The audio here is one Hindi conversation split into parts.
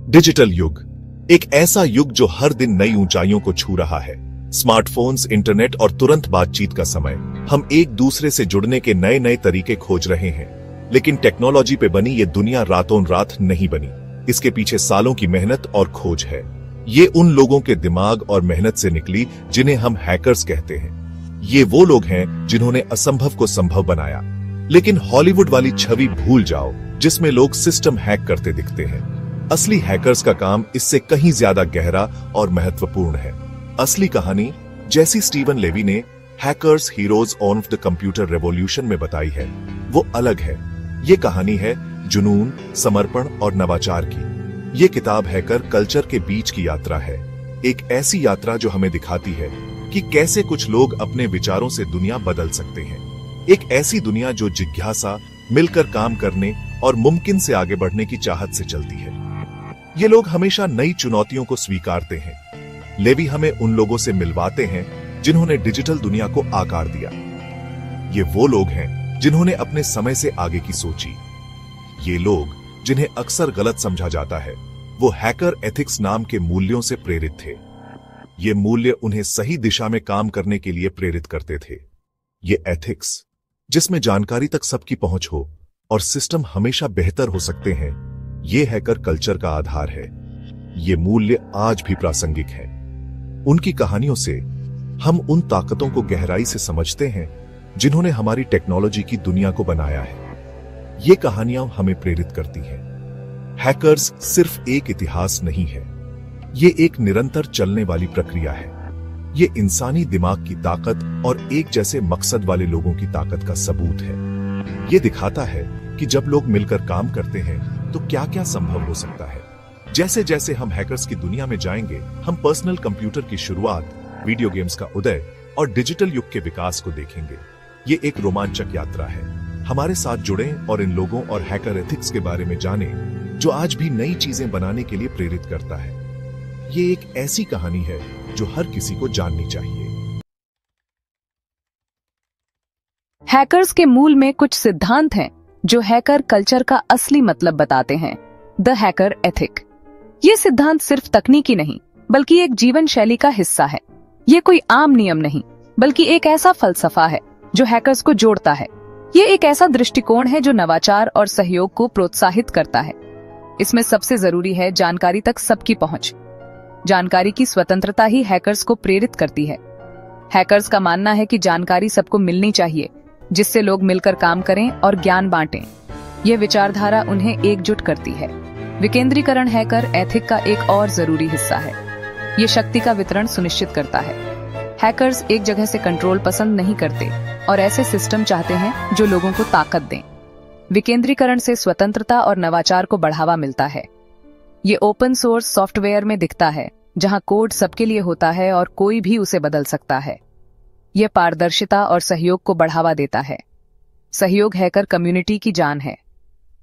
डिजिटल युग, एक ऐसा युग जो हर दिन नई ऊंचाइयों को छू रहा है। स्मार्टफोन्स, इंटरनेट और तुरंत बातचीत का समय। हम एक दूसरे से जुड़ने के नए नए तरीके खोज रहे हैं, लेकिन टेक्नोलॉजी पे बनी ये दुनिया रातों रात नहीं बनी। इसके पीछे सालों की मेहनत और खोज है। ये उन लोगों के दिमाग और मेहनत से निकली जिन्हें हम हैकर्स कहते हैं। ये वो लोग हैं जिन्होंने असंभव को संभव बनाया। लेकिन हॉलीवुड वाली छवि भूल जाओ जिसमें लोग सिस्टम हैक करते दिखते हैं। असली हैकर्स का काम इससे कहीं ज्यादा गहरा और महत्वपूर्ण है। असली कहानी, जैसी स्टीवन लेवी ने hackers heroes of the computer revolution में बताई है, वो अलग है। ये कहानी है जुनून, समर्पण और नवाचार की। ये किताब हैकर कल्चर के बीच की यात्रा है। एक ऐसी यात्रा जो हमें दिखाती है कि कैसे कुछ लोग अपने विचारों से दुनिया बदल सकते हैं। एक ऐसी दुनिया जो जिज्ञासा, मिलकर काम करने और मुमकिन से आगे बढ़ने की चाहत से चलती है। ये लोग हमेशा नई चुनौतियों को स्वीकारते हैं। लेवी हमें उन लोगों से मिलवाते हैं जिन्होंने डिजिटल दुनिया को आकार दिया। ये वो लोग हैं जिन्होंने अपने समय से आगे की सोची। ये लोग जिन्हें अक्सर गलत समझा जाता है, वो हैकर एथिक्स नाम के मूल्यों से प्रेरित थे। ये मूल्य उन्हें सही दिशा में काम करने के लिए प्रेरित करते थे। ये एथिक्स, जिसमें जानकारी तक सबकी पहुंच हो और सिस्टम हमेशा बेहतर हो सकते हैं, ये हैकर कल्चर का आधार है। ये मूल्य आज भी प्रासंगिक हैं। उनकी कहानियों से हम उन ताकतों को गहराई से समझते हैं जिन्होंने हमारी टेक्नोलॉजी की दुनिया को बनाया है। ये कहानियां हमें प्रेरित करती हैं। हैकर्स सिर्फ एक इतिहास नहीं है, ये एक निरंतर चलने वाली प्रक्रिया है। ये इंसानी दिमाग की ताकत और एक जैसे मकसद वाले लोगों की ताकत का सबूत है। ये दिखाता है कि जब लोग मिलकर काम करते हैं तो क्या क्या संभव हो सकता है। जैसे जैसे हम हैकर्स की दुनिया में जाएंगे, हम पर्सनल कंप्यूटर की शुरुआत, वीडियो गेम्स का उदय और डिजिटल युग के विकास को देखेंगे। ये एक रोमांचक यात्रा है। हमारे साथ जुड़ें और इन लोगों और हैकर एथिक्स के बारे में जानें जो आज भी नई चीजें बनाने के लिए प्रेरित करता है। ये एक ऐसी कहानी है जो हर किसी को जाननी चाहिए। हैकर्स के मूल में कुछ सिद्धांत हैं जो हैकर कल्चर का असली मतलब बताते हैं। The hacker ethic. ये सिद्धांत सिर्फ तकनीकी नहीं, बल्कि एक जीवन शैली का हिस्सा है। ये कोई आम नियम नहीं, बल्कि एक ऐसा फलसफा है जो हैकर्स को जोड़ता है। ये एक ऐसा दृष्टिकोण है जो नवाचार और सहयोग को प्रोत्साहित करता है। इसमें सबसे जरूरी है जानकारी तक सबकी पहुंच। जानकारी की स्वतंत्रता ही हैकर्स को प्रेरित करती है। हैकर्स का मानना है कि जानकारी सबको मिलनी चाहिए, जिससे लोग मिलकर काम करें और ज्ञान बांटें। यह विचारधारा उन्हें एकजुट करती है। विकेंद्रीकरण हैकर एथिक का एक और जरूरी हिस्सा है। ये शक्ति का वितरण सुनिश्चित करता है। हैकर्स एक जगह से कंट्रोल पसंद नहीं करते और ऐसे सिस्टम चाहते हैं जो लोगों को ताकत दें। विकेंद्रीकरण से स्वतंत्रता और नवाचार को बढ़ावा मिलता है। ये ओपन सोर्स सॉफ्टवेयर में दिखता है, जहां कोड सबके लिए होता है और कोई भी उसे बदल सकता है। यह पारदर्शिता और सहयोग को बढ़ावा देता है। सहयोग हैकर कम्युनिटी की जान है।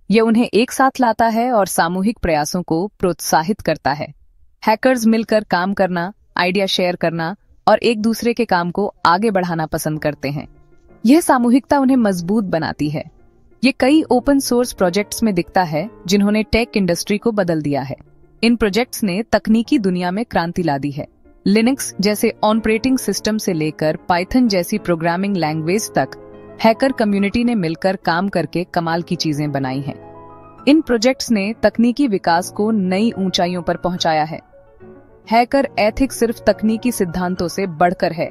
यह उन्हें एक साथ लाता है और सामूहिक प्रयासों को प्रोत्साहित करता है। हैकर्स मिलकर काम करना, आइडिया शेयर करना और एक दूसरे के काम को आगे बढ़ाना पसंद करते हैं। यह सामूहिकता उन्हें मजबूत बनाती है। ये कई ओपन सोर्स प्रोजेक्ट्स में दिखता है जिन्होंने टेक इंडस्ट्री को बदल दिया है। इन प्रोजेक्ट्स ने तकनीकी दुनिया में क्रांति ला दी है। लिनक्स जैसे ऑपरेटिंग सिस्टम से लेकर पाइथन जैसी प्रोग्रामिंग लैंग्वेज तक हैकर कम्युनिटी ने मिलकर काम करके कमाल की चीजें बनाई हैं। इन प्रोजेक्ट्स ने तकनीकी विकास को नई ऊंचाइयों पर पहुंचाया है। हैकर एथिक्स सिर्फ तकनीकी सिद्धांतों से बढ़कर है।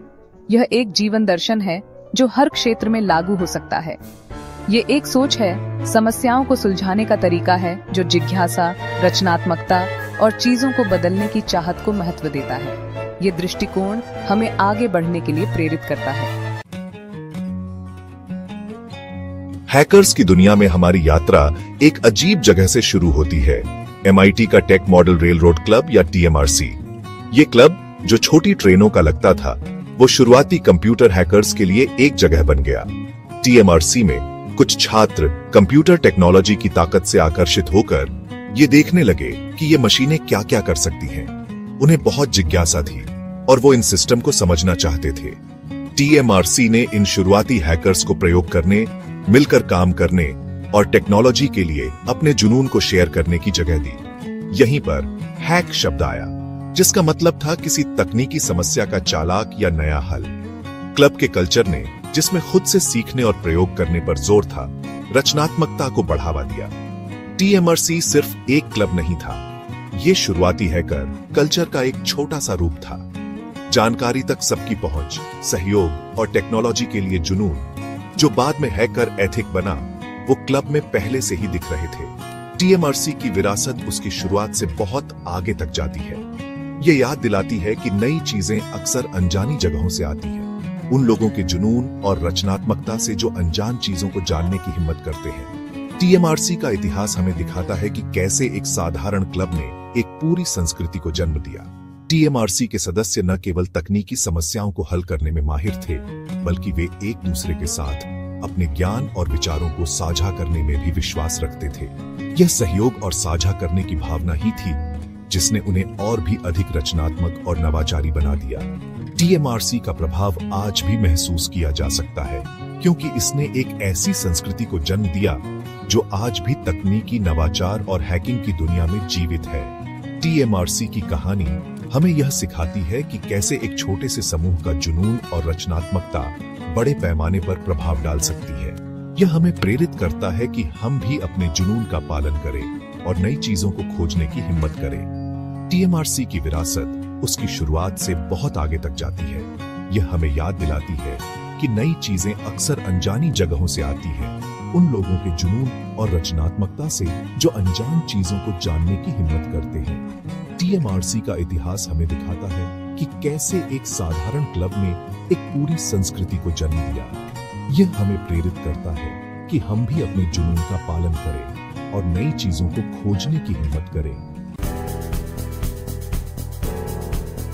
यह एक जीवन दर्शन है जो हर क्षेत्र में लागू हो सकता है। ये एक सोच है, समस्याओं को सुलझाने का तरीका है जो जिज्ञासा, रचनात्मकता और चीजों को बदलने की चाहत को महत्व देता है। ये दृष्टिकोण हमें आगे बढ़ने के लिए प्रेरित करता है। हैकर्स की दुनिया में हमारी यात्रा एक अजीब जगह से शुरू होती है। MIT का टेक मॉडल रेलरोड क्लब या TMRC। ये क्लब जो छोटी ट्रेनों का लगता था, वो शुरुआती कंप्यूटर हैकर्स के लिए एक जगह बन गया। TMRC में कुछ छात्र कंप्यूटर टेक्नोलॉजी की ताकत से आकर्षित होकर ये देखने लगे कि ये मशीनें क्या क्या कर सकती हैं। उन्हें बहुत जिज्ञासा थी और वो इन सिस्टम को समझना चाहते थे। TMRC ने इन शुरुआती हैकर्स को प्रयोग करने, मिलकर काम करने और टेक्नोलॉजी के लिए अपने जुनून को शेयर करने की जगह दी। यहीं पर हैक शब्द आया, जिसका मतलब था किसी तकनीकी समस्या का चालाक या नया हल। क्लब के कल्चर ने, जिसमें खुद से सीखने और प्रयोग करने पर जोर था, रचनात्मकता को बढ़ावा दिया। TMRC सिर्फ एक क्लब नहीं था, ये शुरुआती हैकर कल्चर का एक छोटा सा रूप था। जानकारी तक सबकी पहुंच, सहयोग और टेक्नोलॉजी के लिए जुनून, जो बाद में हैकर एथिक बना, वो क्लब में पहले से ही दिख रहे थे। TMRC की विरासत उसकी शुरुआत से बहुत आगे तक जाती है। ये याद दिलाती है कि नई चीजें अक्सर अनजानी जगहों से आती हैं, उन लोगों के जुनून और रचनात्मकता से जो अनजान चीजों को जानने की हिम्मत करते हैं। TMRC का इतिहास हमें दिखाता है कि कैसे एक साधारण क्लब ने एक पूरी संस्कृति को जन्म दिया। TMRC के सदस्य न केवल तकनीकी समस्याओं को हल करने में माहिर थे, बल्कि वे एक दूसरे के साथ अपने ज्ञान और विचारों को साझा करने में भी विश्वास रखते थे। यह सहयोग और साझा करने की भावना ही थी जिसने उन्हें और भी अधिक रचनात्मक और नवाचारी बना दिया। TMRC का प्रभाव आज भी महसूस किया जा सकता है, क्योंकि इसने एक ऐसी संस्कृति को जन्म दिया जो आज भी तकनीकी नवाचार और हैकिंग की दुनिया में जीवित है। TMRC की कहानी हमें यह सिखाती है कि कैसे एक छोटे से समूह का जुनून और रचनात्मकता बड़े पैमाने पर प्रभाव डाल सकती है। यह हमें प्रेरित करता है कि हम भी अपने जुनून का पालन करें और नई चीजों को खोजने की हिम्मत करें। TMRC की विरासत उसकी शुरुआत से बहुत आगे तक जाती है। यह हमें याद दिलाती है कि नई चीजें अक्सर अनजानी जगहों से आती हैं, उन लोगों के जुनून और रचनात्मकता से जो अनजान चीजों को जानने की हिम्मत करते हैं। TMRC का इतिहास हमें दिखाता है कि कैसे एक साधारण क्लब ने एक पूरी संस्कृति को जन्म दिया। यह हमें प्रेरित करता है कि हम भी अपने जुनून का पालन करें और नई चीजों को खोजने की हिम्मत करें।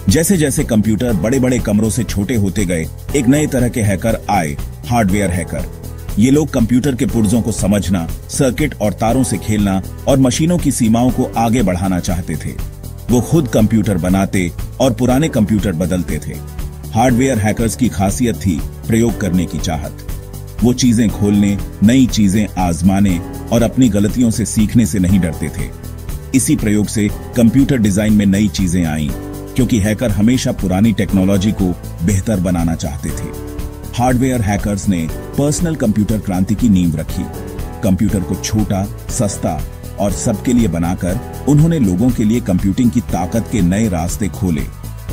जैसे जैसे कंप्यूटर बड़े बड़े कमरों से छोटे होते गए, एक नए तरह के हैकर आए, हार्डवेयर हैकर। ये लोग कंप्यूटर के पुर्जों को समझना, सर्किट और तारों से खेलना और मशीनों की सीमाओं को आगे बढ़ाना चाहते थे। वो खुद कंप्यूटर बनाते और पुराने कंप्यूटर बदलते थे। हार्डवेयर हैकर्स की खासियत थी प्रयोग करने की चाहत। वो चीजें खोलने, नई चीजें आजमाने और अपनी गलतियों से सीखने से नहीं डरते थे। इसी प्रयोग से कंप्यूटर डिजाइन में नई चीजें आईं, क्योंकि हैकर हमेशा पुरानी टेक्नोलॉजी को बेहतर बनाना चाहते थे। हार्डवेयर हैकर्स ने पर्सनल कंप्यूटर क्रांति की नींव रखी। कंप्यूटर को छोटा, सस्ता और सबके लिए बनाकर उन्होंने लोगों के लिए कंप्यूटिंग की ताकत के नए रास्ते खोले।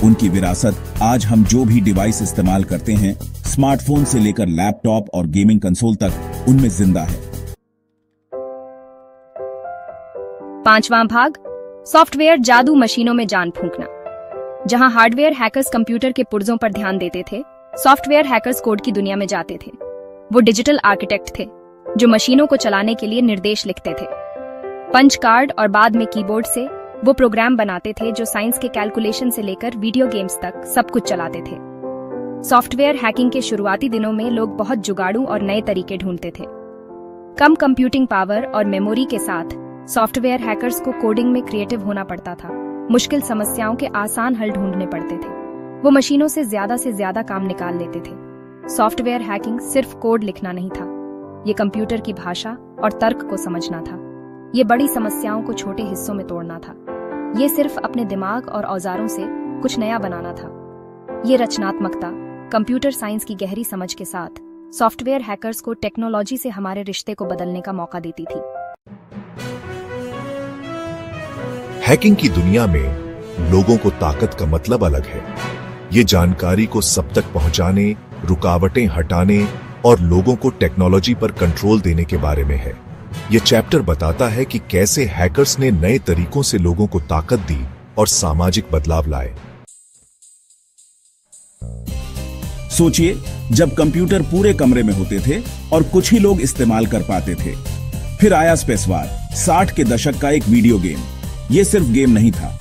उनकी विरासत आज हम जो भी डिवाइस इस्तेमाल करते हैं, स्मार्टफोन से लेकर लैपटॉप और गेमिंग कंसोल तक, उनमें जिंदा है। 5वां भाग, सॉफ्टवेयर जादू मशीनों में जान फूंकना। जहां हार्डवेयर हैकर्स कंप्यूटर के पुर्जों पर ध्यान देते थे, सॉफ्टवेयर हैकर्स कोड की दुनिया में जाते थे। वो डिजिटल आर्किटेक्ट थे जो मशीनों को चलाने के लिए निर्देश लिखते थे। पंच कार्ड और बाद में कीबोर्ड से वो प्रोग्राम बनाते थे जो साइंस के कैलकुलेशन से लेकर वीडियो गेम्स तक सब कुछ चलाते थे। सॉफ्टवेयर हैकिंग के शुरुआती दिनों में लोग बहुत जुगाड़ू और नए तरीके ढूंढते थे। कम कंप्यूटिंग पावर और मेमोरी के साथ सॉफ्टवेयर हैकर्स को कोडिंग में क्रिएटिव होना पड़ता था। मुश्किल समस्याओं के आसान हल ढूंढने पड़ते थे। वो मशीनों से ज्यादा काम निकाल लेते थे। सॉफ्टवेयर हैकिंग सिर्फ कोड लिखना नहीं था, ये कंप्यूटर की भाषा और तर्क को समझना था। ये बड़ी समस्याओं को छोटे हिस्सों में तोड़ना था। ये सिर्फ अपने दिमाग और औजारों से कुछ नया बनाना था। ये रचनात्मकता, कंप्यूटर साइंस की गहरी समझ के साथ सॉफ्टवेयर हैकर्स को टेक्नोलॉजी से हमारे रिश्ते को बदलने का मौका देती थी। हैकिंग की दुनिया में लोगों को ताकत का मतलब अलग है। ये जानकारी को सब तक पहुंचाने, रुकावटें हटाने और लोगों को टेक्नोलॉजी पर कंट्रोल देने के बारे में है। ये चैप्टर बताता है कि कैसे हैकर्स ने नए तरीकों से लोगों को ताकत दी और सामाजिक बदलाव लाए। सोचिए, जब कंप्यूटर पूरे कमरे में होते थे और कुछ ही लोग इस्तेमाल कर पाते थे। फिर आया स्पेसवार, 60 के दशक का एक वीडियो गेम। ये सिर्फ गेम नहीं था,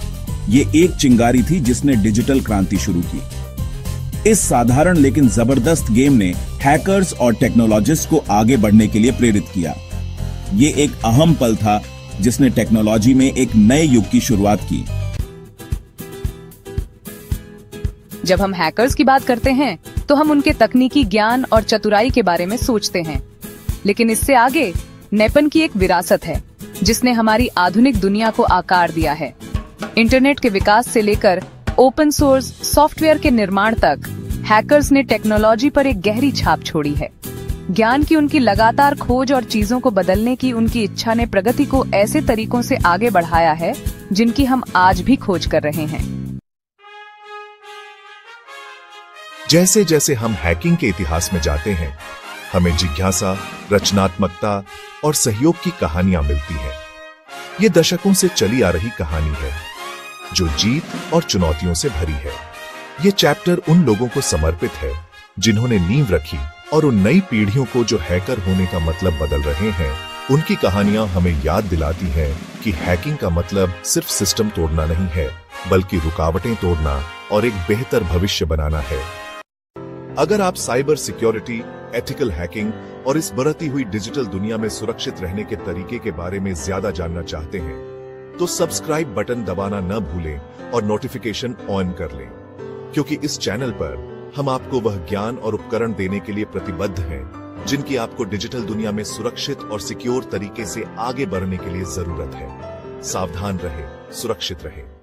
ये एक चिंगारी थी जिसने डिजिटल क्रांति शुरू की। इस साधारण लेकिन जबरदस्त गेम ने हैकर्स और टेक्नोलॉजिस्ट को आगे बढ़ने के लिए प्रेरित किया। ये एक अहम पल था जिसने टेक्नोलॉजी में एक नए युग की शुरुआत की। जब हम हैकर्स की बात करते हैं तो हम उनके तकनीकी ज्ञान और चतुराई के बारे में सोचते हैं, लेकिन इससे आगे नेपन की एक विरासत है। जिसने हमारी आधुनिक दुनिया को आकार दिया है। इंटरनेट के विकास से लेकर ओपन सोर्स सॉफ्टवेयर के निर्माण तक हैकर्स ने टेक्नोलॉजी पर एक गहरी छाप छोड़ी है। ज्ञान की उनकी लगातार खोज और चीजों को बदलने की उनकी इच्छा ने प्रगति को ऐसे तरीकों से आगे बढ़ाया है जिनकी हम आज भी खोज कर रहे हैं। जैसे जैसे हम हैकिंग के इतिहास में जाते हैं, हमें जिज्ञासा, रचनात्मकता और सहयोग की कहानियां मिलती हैं। ये दशकों से चली आ रही कहानी है जो जीत और चुनौतियों से भरी है। ये चैप्टर उन लोगों को समर्पित है जिन्होंने नींव रखी और उन नई पीढ़ियों को जो हैकर होने का मतलब बदल रहे हैं। उनकी कहानियां हमें याद दिलाती हैं कि हैकिंग का मतलब सिर्फ सिस्टम तोड़ना नहीं है, बल्कि रुकावटें तोड़ना और एक बेहतर भविष्य बनाना है। अगर आप साइबर सिक्योरिटी, एथिकल हैकिंग और इस बढ़ती हुई डिजिटल दुनिया में सुरक्षित रहने के तरीके के बारे में ज्यादा जानना चाहते हैं, तो सब्सक्राइब बटन दबाना न भूलें और नोटिफिकेशन ऑन कर लें, क्योंकि इस चैनल पर हम आपको वह ज्ञान और उपकरण देने के लिए प्रतिबद्ध हैं जिनकी आपको डिजिटल दुनिया में सुरक्षित और सिक्योर तरीके से आगे बढ़ने के लिए जरूरत है। सावधान रहें, सुरक्षित रहें।